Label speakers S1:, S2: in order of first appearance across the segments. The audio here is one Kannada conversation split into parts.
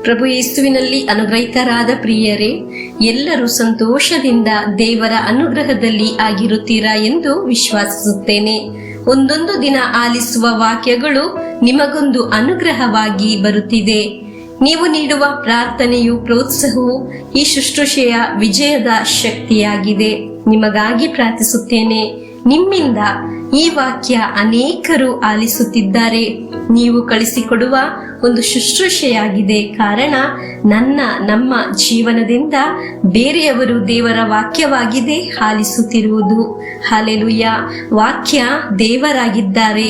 S1: ಪ್ರಭು ಯೇಸುವಿನಲ್ಲಿ ಅನುಗ್ರಹಿತರಾದ ಪ್ರಿಯರೇ, ಎಲ್ಲರೂ ಸಂತೋಷದಿಂದ ದೇವರ ಅನುಗ್ರಹದಲ್ಲಿ ಆಗಿರುತ್ತೀರಾ ಎಂದು ವಿಶ್ವಾಸಿಸುತ್ತೇನೆ. ಒಂದೊಂದು ದಿನ ಆಲಿಸುವ ವಾಕ್ಯಗಳು ನಿಮಗೊಂದು ಅನುಗ್ರಹವಾಗಿ ಬರುತ್ತಿದೆ. ನೀವು ನೀಡುವ ಪ್ರಾರ್ಥನೆಯು ಪ್ರೋತ್ಸಾಹವು ಈ ಶುಶ್ರೂಷೆಯ ವಿಜಯದ ಶಕ್ತಿಯಾಗಿದೆ. ನಿಮಗಾಗಿ ಪ್ರಾರ್ಥಿಸುತ್ತೇನೆ. ನಿಮ್ಮಿಂದ ಈ ವಾಕ್ಯ ಅನೇಕರು ಆಲಿಸುತ್ತಿದ್ದಾರೆ. ನೀವು ಕಳಿಸಿಕೊಡುವ ಒಂದು ಶುಶ್ರೂಷೆಯಾಗಿದೆ. ಕಾರಣ ನಮ್ಮ ಜೀವನದಿಂದ ಬೇರೆಯವರು ದೇವರ ವಾಕ್ಯವಾಗಿದೆ ಆಲಿಸುತ್ತಿರುವುದು. ಹಲ್ಲೆಲೂಯಾ. ವಾಕ್ಯ ದೇವರಾಗಿದ್ದಾರೆ.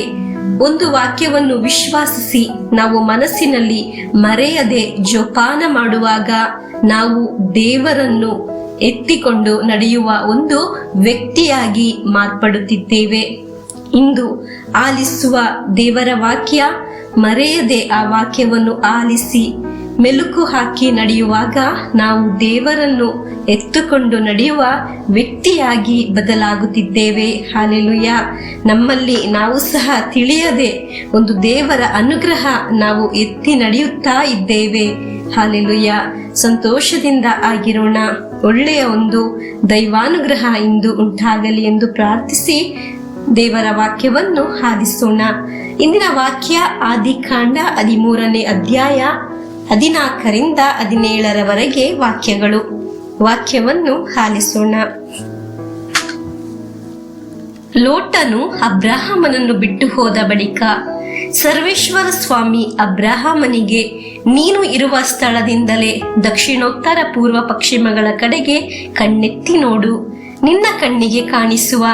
S1: ಒಂದು ವಾಕ್ಯವನ್ನು ವಿಶ್ವಾಸಿಸಿ ನಾವು ಮನಸ್ಸಿನಲ್ಲಿ ಮರೆಯದೆ ಜೋಪಾನ ಮಾಡುವಾಗ ನಾವು ದೇವರನ್ನು ಎತ್ತಿಕೊಂಡು ನಡೆಯುವ ಒಂದು ವ್ಯಕ್ತಿಯಾಗಿ ಮಾರ್ಪಡುತ್ತಿದ್ದೇವೆ. ಇಂದು ಆಲಿಸುವ ದೇವರ ವಾಕ್ಯ ಮರೆಯದೆ ಆ ವಾಕ್ಯವನ್ನು ಆಲಿಸಿ ಮೆಲುಕು ಹಾಕಿ ನಡೆಯುವಾಗ ನಾವು ದೇವರನ್ನು ಎತ್ತುಕೊಂಡು ನಡೆಯುವ ವ್ಯಕ್ತಿಯಾಗಿ ಬದಲಾಗುತ್ತಿದ್ದೇವೆ. ಹಲ್ಲೆಲೂಯಾ. ನಮ್ಮಲ್ಲಿ ನಾವು ಸಹ ತಿಳಿಯದೆ ಒಂದು ದೇವರ ಅನುಗ್ರಹ ನಾವು ಎತ್ತಿ ನಡೆಯುತ್ತಾ ಇದ್ದೇವೆ. ಹಲ್ಲೆಲೂಯಾ. ಸಂತೋಷದಿಂದ ಆಗಿರೋಣ. ಒಳ್ಳೆಯ ಒಂದು ದೈವಾನುಗ್ರಹ ಇಂದು ಉಂಟಾಗಲಿ ಎಂದು ಪ್ರಾರ್ಥಿಸಿ ದೇವರ ವಾಕ್ಯವನ್ನು ಆಲಿಸೋಣ. ಇಂದಿನ ವಾಕ್ಯ ಆದಿಕಾಂಡ 13ನೇ ಅಧ್ಯಾಯ 14ರಿಂದ 17ರವರೆಗೆ ವಾಕ್ಯಗಳು. ವಾಕ್ಯವನ್ನು ಆಲಿಸೋಣ. ಲೋಟನು ಅಬ್ರಹಾಮನನ್ನು ಬಿಟ್ಟು ಹೋದ ಬಳಿಕ ಸರ್ವೇಶ್ವರ ಸ್ವಾಮಿ ಅಬ್ರಹಾಮನಿಗೆ, ನೀನು ಇರುವ ಸ್ಥಳದಿಂದಲೇ ದಕ್ಷಿಣೋತ್ತರ ಪೂರ್ವ ಪಶ್ಚಿಮಗಳ ಕಡೆಗೆ ಕಣ್ಣೆತ್ತಿ ನೋಡು. ನಿನ್ನ ಕಣ್ಣಿಗೆ ಕಾಣಿಸುವ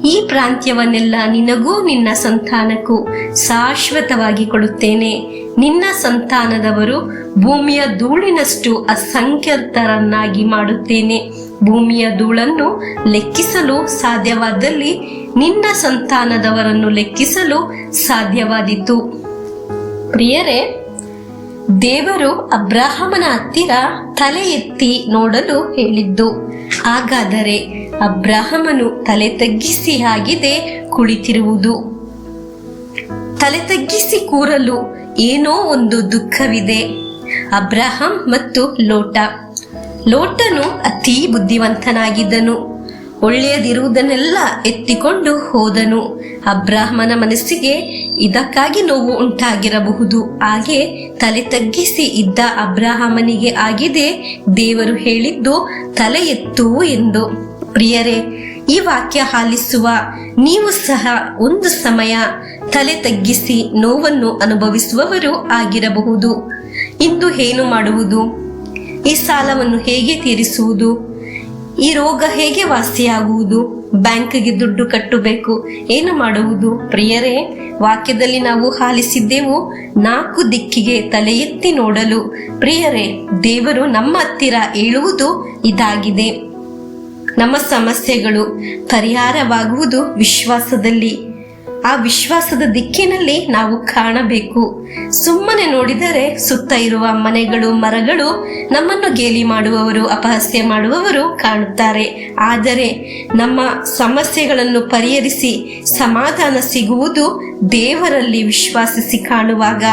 S1: ಈ ಪ್ರಾಂತ್ಯವನ್ನೆಲ್ಲ ನಿನಗೂ ನಿನ್ನ ಸಂತಾನಕ್ಕೂ ಶಾಶ್ವತವಾಗಿ ಕೊಡುತ್ತೇನೆ. ನಿನ್ನ ಸಂತಾನದವರು ಭೂಮಿಯ ಧೂಳಿನಷ್ಟು ಅಸಂಖ್ಯಾತರನ್ನಾಗಿ ಮಾಡುತ್ತೇನೆ. ಭೂಮಿಯ ಧೂಳನ್ನು ಲೆಕ್ಕಿಸಲು ಸಾಧ್ಯವಾದಲ್ಲಿ ನಿನ್ನ ಸಂತಾನದವರನ್ನು ಲೆಕ್ಕಿಸಲು ಸಾಧ್ಯವಾದೀತು. ಪ್ರಿಯರೇ, ದೇವರು ಅಬ್ರಹಾಮನ ಹತ್ತಿರ ತಲೆ ಎತ್ತಿ ನೋಡಲು ಹೇಳಿದ್ದು. ಹಾಗಾದರೆ ಅಬ್ರಹಾಮನು ತಲೆ ತಗ್ಗಿಸಿ ಆಗಿದೆ ಕುಳಿತಿರುವುದು. ತಲೆ ತಗ್ಗಿಸಿ ಕೂರಲು ಏನೋ ಒಂದು ದುಃಖವಿದೆ. ಅಬ್ರಹಾಂ ಮತ್ತು ಲೋಟನು ಅತೀ ಬುದ್ಧಿವಂತನಾಗಿದ್ದನು. ಒಳ್ಳೆಯದಿರುವುದನ್ನೆಲ್ಲ ಎತ್ತಿಕೊಂಡು ಹೋದನು. ಅಬ್ರಹಾಮನ ಮನಸ್ಸಿಗೆ ಇದಕ್ಕಾಗಿ ನೋವು ಉಂಟಾಗಿರಬಹುದು. ಹಾಗೆ ತಲೆ ತಗ್ಗಿಸಿ ಇದ್ದ ಅಬ್ರಹಾಮನಿಗೆ ಆಗಿದೆ ದೇವರು ಹೇಳಿದ್ದು ತಲೆ ಎತ್ತು ಎಂದು. ಪ್ರಿಯರೇ, ಈ ವಾಕ್ಯ ಆಲಿಸುವ ನೀವು ಸಹ ಒಂದು ಸಮಯ ತಲೆ ತಗ್ಗಿಸಿ ನೋವನ್ನು ಅನುಭವಿಸುವವರು ಆಗಿರಬಹುದು. ಇಂದು ಏನು ಮಾಡುವುದು? ಈ ಸಾಲವನ್ನು ಹೇಗೆ ತೀರಿಸುವುದು? ಈ ರೋಗ ಹೇಗೆ ವಾಸಿಯಾಗುವುದು? ಬ್ಯಾಂಕ್ಗೆ ದುಡ್ಡು ಕಟ್ಟಬೇಕು, ಏನು ಮಾಡುವುದು? ಪ್ರಿಯರೇ, ವಾಕ್ಯದಲ್ಲಿ ನಾವು ಆಲಿಸಿದ್ದೆವು 4 ದಿಕ್ಕಿಗೆ ತಲೆ ಎತ್ತಿ ನೋಡಲು. ಪ್ರಿಯರೇ, ದೇವರು ನಮ್ಮ ಹತ್ತಿರ ಹೇಳುವುದು ಇದಾಗಿದೆ. ನಮ್ಮ ಸಮಸ್ಯೆಗಳು ಪರಿಹಾರವಾಗುವುದು ವಿಶ್ವಾಸದಲ್ಲಿ. ಆ ವಿಶ್ವಾಸದ ದಿಕ್ಕಿನಲ್ಲಿ ನಾವು ಕಾಣಬೇಕು. ಸುಮ್ಮನೆ ನೋಡಿದರೆ ಸುತ್ತ ಇರುವ ಮನೆಗಳು, ಮರಗಳು, ನಮ್ಮನ್ನು ಗೇಲಿ ಮಾಡುವವರು, ಅಪಹಾಸ್ಯ ಮಾಡುವವರು ಕಾಣುತ್ತಾರೆ. ಆದರೆ ನಮ್ಮ ಸಮಸ್ಯೆಗಳನ್ನು ಪರಿಹರಿಸಿ ಸಮಾಧಾನ ಸಿಗುವುದು ದೇವರಲ್ಲಿ ವಿಶ್ವಾಸಿಸಿ ಕಾಣುವಾಗ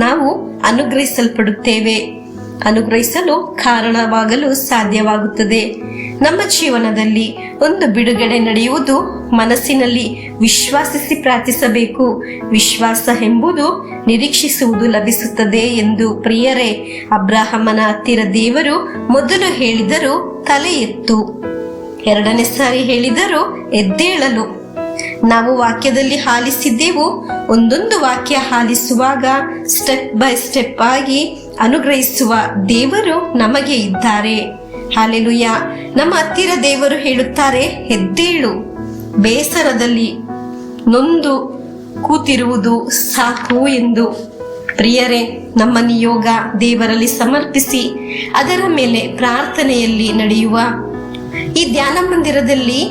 S1: ನಾವು ಅನುಗ್ರಹಿಸಲ್ಪಡುತ್ತೇವೆ. ಅನುಗ್ರಹಿಸಲು ಕಾರಣವಾಗಲು ಸಾಧ್ಯವಾಗುತ್ತದೆ. ನಮ್ಮ ಜೀವನದಲ್ಲಿ ಒಂದು ಬಿಡುಗಡೆ ನಡೆಯುವುದು ಮನಸ್ಸಿನಲ್ಲಿ ವಿಶ್ವಾಸಿಸಿ ಪ್ರಾರ್ಥಿಸಬೇಕು. ವಿಶ್ವಾಸ ಎಂಬುದು ನಿರೀಕ್ಷಿಸುವುದು ಲಭಿಸುತ್ತದೆ ಎಂದು. ಪ್ರಿಯರೇ, ಅಬ್ರಹಾಮನ ಹತ್ತಿರ ದೇವರು ಮೊದಲು ಹೇಳಿದರು ತಲೆ ಎತ್ತು, 2ನೇ ಸಾರಿ ಹೇಳಿದರು ಎದ್ದೇಳಲು. ನಾವು ವಾಕ್ಯದಲ್ಲಿ ಆಲಿಸಿದ್ದೆವು. ಒಂದೊಂದು ವಾಕ್ಯ ಆಲಿಸುವಾಗ ಸ್ಟೆಪ್ ಬೈ ಸ್ಟೆಪ್ ಆಗಿ ಅನುಗ್ರಹಿಸುವ ದೇವರು ನಮಗೆ ಇದ್ದಾರೆ. ಹಲ್ಲೆಲೂಯಾ. ನಮ್ಮ ಹತ್ತಿರ ದೇವರು ಹೇಳುತ್ತಾರೆ, ಎದ್ದೇಳು. ಬೇಸರದಲ್ಲಿ ನೊಂದು ಕೂತಿರುವುದು ಸಾಕು ಎಂದು. ಪ್ರಿಯರೇ, ನಮ್ಮ ನಿಯೋಗ ದೇವರಲ್ಲಿ ಸಮರ್ಪಿಸಿ ಅದರ ಮೇಲೆ ಪ್ರಾರ್ಥನೆಯಲ್ಲಿ ನಡೆಯುವ ಈ ಧ್ಯಾನ ಮಂದಿರದಲ್ಲಿ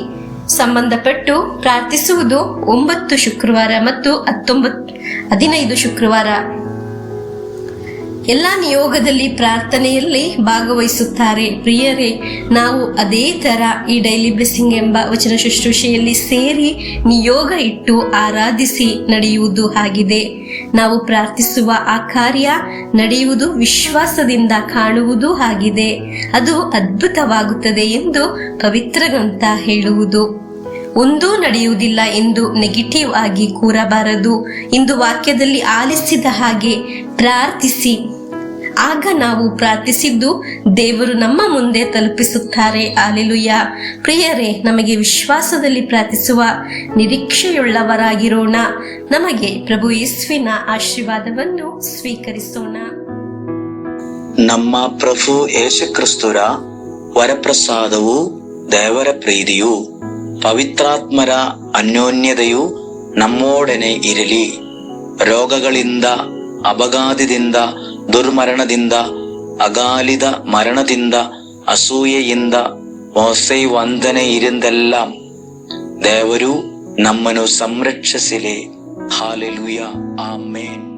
S1: ಸಂಬಂಧಪಟ್ಟು ಪ್ರಾರ್ಥಿಸುವುದು 9 ಶುಕ್ರವಾರ ಮತ್ತು 15 ಶುಕ್ರವಾರ. ಎಲ್ಲ ನಿಯೋಗದಲ್ಲಿ ಪ್ರಾರ್ಥನೆಯಲ್ಲಿ ಭಾಗವಹಿಸುತ್ತಾರೆ. ಪ್ರಿಯರೇ, ನಾವು ಅದೇ ತರ ಈ ಡೈಲಿ ಬ್ಲೆಸ್ಸಿಂಗ್ ಎಂಬ ವಚನ ಶುಶ್ರೂಷೆಯಲ್ಲಿ ಸೇರಿ ನಿಯೋಗ ಇಟ್ಟು ಆರಾಧಿಸಿ ನಡೆಯುವುದು ಆಗಿದೆ. ನಾವು ಪ್ರಾರ್ಥಿಸುವ ಆ ಕಾರ್ಯ ನಡೆಯುವುದು ವಿಶ್ವಾಸದಿಂದ ಕಾಣುವುದು ಆಗಿದೆ. ಅದು ಅದ್ಭುತವಾಗುತ್ತದೆ ಎಂದು ಪವಿತ್ರ ಗ್ರಂಥ ಹೇಳುವುದು. ಒಂದೂ ನಡೆಯುವುದಿಲ್ಲ ಎಂದು ನೆಗೆಟಿವ್ ಆಗಿ ಕೂರಬಾರದು. ಇಂದು ವಾಕ್ಯದಲ್ಲಿ ಆಲಿಸಿದ ಹಾಗೆ ಪ್ರಾರ್ಥಿಸಿ. ಆಗ ನಾವು ಪ್ರಾರ್ಥಿಸಿದ್ದು ದೇವರು ನಮ್ಮ ಮುಂದೆ ತಲುಪಿಸುತ್ತಾರೆ. ಹಲ್ಲೆಲೂಯಾ. ಪ್ರಿಯರೇ, ನಮಗೆ ವಿಶ್ವಾಸದಲ್ಲಿ ಪ್ರಾರ್ಥಿಸುವ ನಿರೀಕ್ಷೆಯುಳ್ಳವರಾಗಿರೋಣ. ನಮಗೆ ಪ್ರಭು ಯೇಸುವಿನ ಆಶೀರ್ವಾದವನ್ನು ಸ್ವೀಕರಿಸೋಣ.
S2: ನಮ್ಮ ಪ್ರಭು ಯೇಸುಕ್ರಿಸ್ತರ ವರಪ್ರಸಾದವು, ದೇವರ ಪ್ರೀತಿಯು, ಪವಿತ್ರಾತ್ಮರ ಅನ್ಯೋನ್ಯತೆಯು ನಮ್ಮೊಡನೆ ಇರಲಿ. ರೋಗಗಳಿಂದ, ಅಪಘಾತದಿಂದ, ದುರ್ಮರಣದಿಂದ, ಅಗಾಲಿದ ಮರಣದಿಂದ, ಅಸೂಯೆಯಿಂದ, ಮೋಸೆ ವಂದನೆ ಇರಿಂದೆല്ലാം ದೇವರು ನಮ್ಮನ್ನು ಸಂರಕ್ಷಿಸಲಿ. ಹಾಲೆಲೂಯಾ. ಆಮೇನ್.